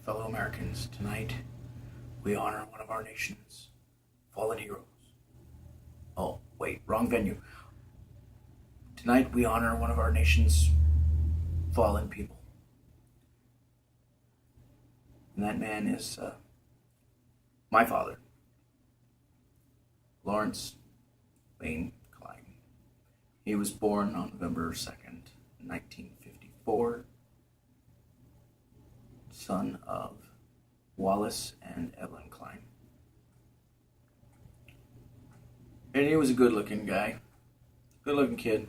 fellow Americans, tonight we honor one of our nation's fallen heroes. Oh, wait, wrong venue. Tonight we honor one of our nation's fallen people. And that man is my father, Lawrence Wayne Klein. He was born on November 2nd, 1954, son of Wallace and Evelyn Klein. And he was a good-looking guy, good-looking kid.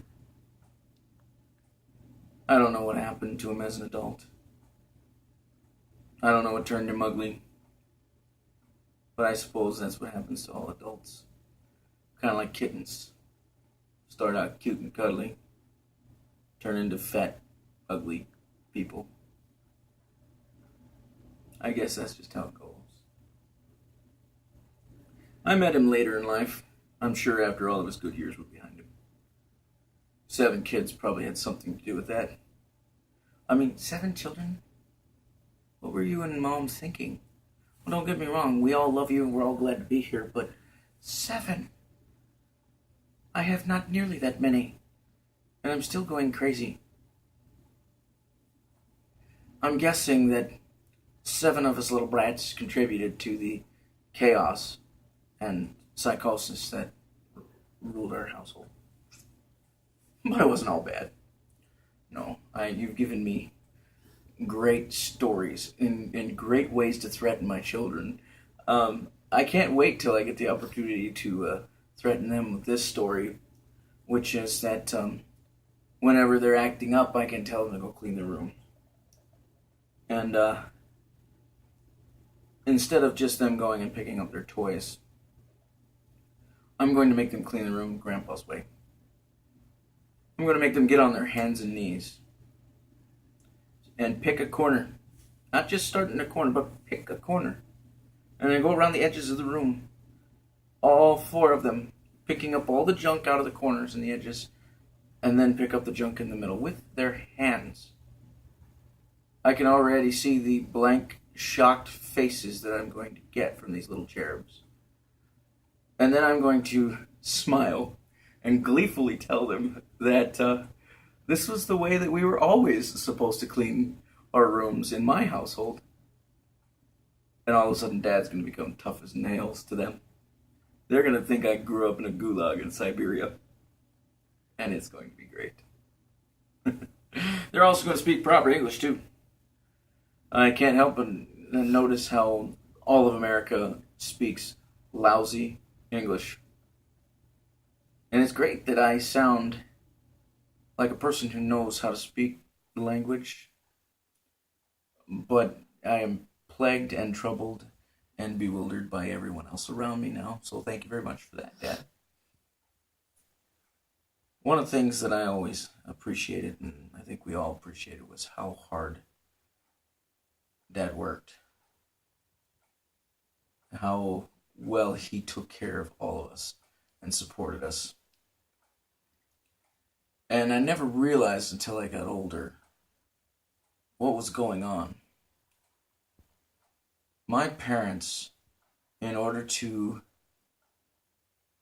I don't know what happened to him as an adult. I don't know what turned him ugly. But I suppose that's what happens to all adults. Kind of like kittens. Start out cute and cuddly, turn into fat, ugly people. I guess that's just how it goes. I met him later in life. I'm sure after all of his good years were behind him. 7 kids probably had something to do with that. 7 children? What were you and Mom thinking? Well, don't get me wrong, we all love you and we're all glad to be here, but 7? I have not nearly that many, and I'm still going crazy. I'm guessing that 7 of us little brats contributed to the chaos and psychosis that ruled our household. But it wasn't all bad. No, you've given me great stories and great ways to threaten my children. I can't wait till I get the opportunity to threaten them with this story, which is that whenever they're acting up, I can tell them to go clean their room. And instead of just them going and picking up their toys, I'm going to make them clean the room Grandpa's way. I'm going to make them get on their hands and knees and pick a corner. Not just start in a corner, but pick a corner. And then go around the edges of the room. All 4 of them, picking up all the junk out of the corners and the edges, and then pick up the junk in the middle with their hands. I can already see the blank, shocked faces that I'm going to get from these little cherubs. And then I'm going to smile and gleefully tell them that this was the way that we were always supposed to clean our rooms in my household. And all of a sudden, Dad's going to become tough as nails to them. They're going to think I grew up in a gulag in Siberia. And it's going to be great. They're also going to speak proper English, too. I can't help but notice how all of America speaks lousy English. And it's great that I sound like a person who knows how to speak the language. But I am plagued and troubled and bewildered by everyone else around me now. So thank you very much for that, Dad. One of the things that I always appreciated, and I think we all appreciated, was how hard Dad worked. How well he took care of all of us and supported us. And I never realized until I got older what was going on. My parents, in order to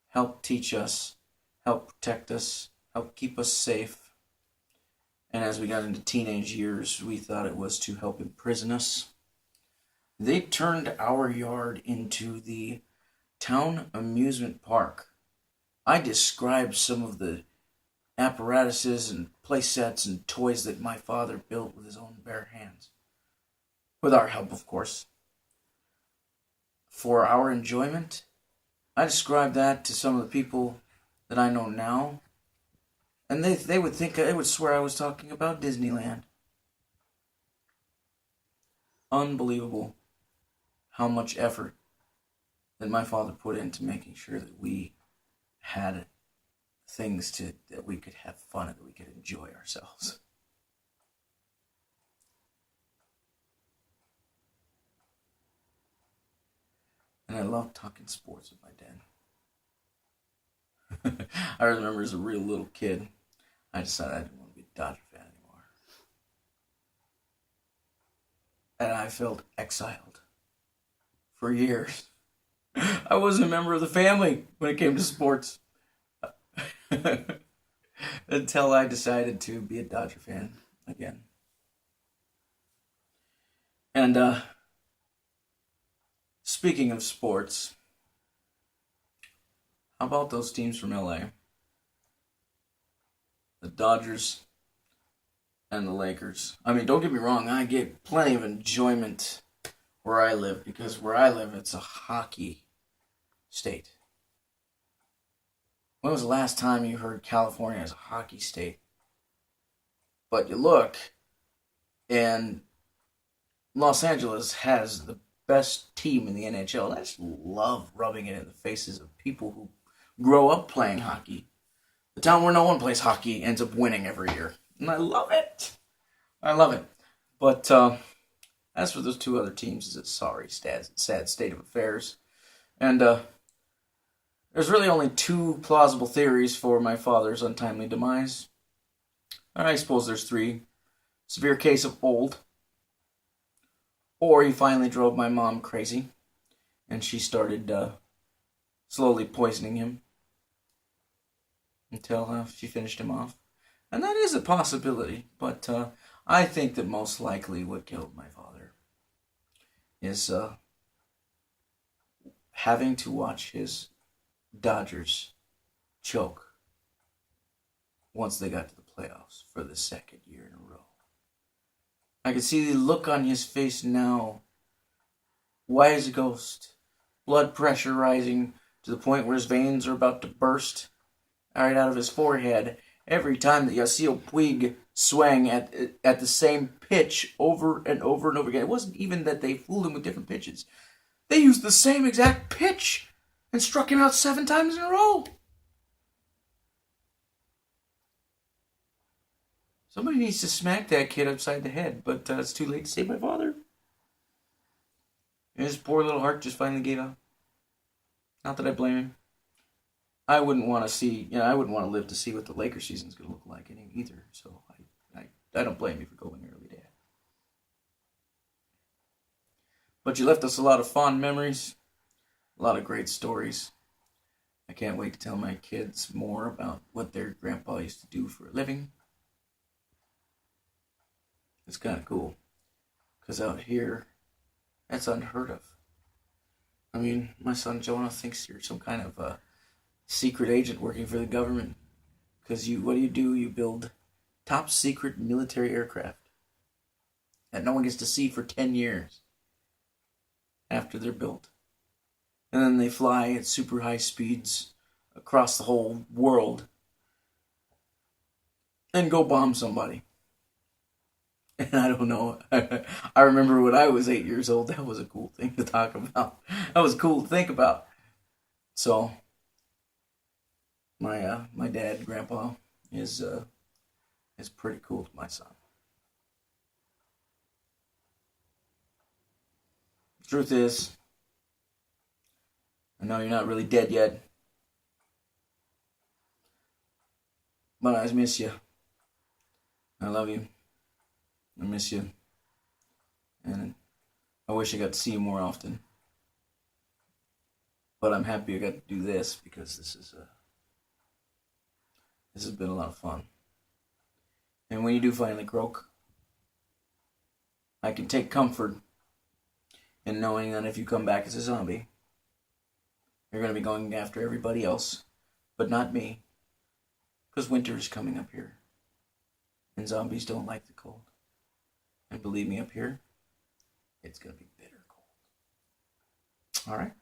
help teach us, help protect us, help keep us safe, and as we got into teenage years, we thought it was to help imprison us, they turned our yard into the town amusement park. I described some of the apparatuses and play sets and toys that my father built with his own bare hands. With our help, of course. For our enjoyment, I described that to some of the people that I know now, and they would swear I was talking about Disneyland. Unbelievable how much effort that my father put into making sure that we had things that we could have fun and that we could enjoy ourselves. And I loved talking sports with my dad. I remember as a real little kid, I decided I didn't want to be a Dodger fan anymore. and I felt exiled for years. I wasn't a member of the family when it came to sports until I decided to be a Dodger fan again. And speaking of sports, how about those teams from LA? The Dodgers and the Lakers. I mean, don't get me wrong, I get plenty of enjoyment where I live, because where I live, it's a hockey state. When was the last time you heard California as a hockey state? But you look, and Los Angeles has the best team in the NHL. And I just love rubbing it in the faces of people who grow up playing hockey. The town where no one plays hockey ends up winning every year. And I love it. I love it. But as for those two other teams, it's a sad state of affairs. And there's really only two plausible theories for my father's untimely demise. I suppose there's three. Severe case of old. Or he finally drove my mom crazy, and she started slowly poisoning him until she finished him off. And that is a possibility, but I think that most likely what killed my father is having to watch his Dodgers choke once they got to the playoffs for the second year in a row. I can see the look on his face now. White as a ghost. Blood pressure rising to the point where his veins are about to burst right out of his forehead every time that Yasiel Puig swung at the same pitch over and over and over again. It wasn't even that they fooled him with different pitches. They used the same exact pitch and struck him out 7 times in a row. Somebody needs to smack that kid upside the head, but it's too late to save my father. And his poor little heart just finally gave up. Not that I blame him. I wouldn't want to live to see what the Lakers season's going to look like either. So I don't blame you for going early, Dad. But you left us a lot of fond memories, a lot of great stories. I can't wait to tell my kids more about what their grandpa used to do for a living. It's kind of cool, because out here, that's unheard of. I mean, my son Jonah thinks you're some kind of a secret agent working for the government, because what do? You build top secret military aircraft that no one gets to see for 10 years after they're built. And then they fly at super high speeds across the whole world and go bomb somebody. And I don't know. I remember when I was 8 years old, that was a cool thing to talk about. That was cool to think about. So, my dad, Grandpa, is pretty cool to my son. The truth is, I know you're not really dead yet, but I miss you. I love you. I miss you. And I wish I got to see you more often. But I'm happy I got to do this, because this has been a lot of fun. And when you do finally croak, I can take comfort in knowing that if you come back as a zombie, you're going to be going after everybody else, but not me. Because winter is coming up here. And zombies don't like the cold. And believe me, up here, it's going to be bitter cold. All right?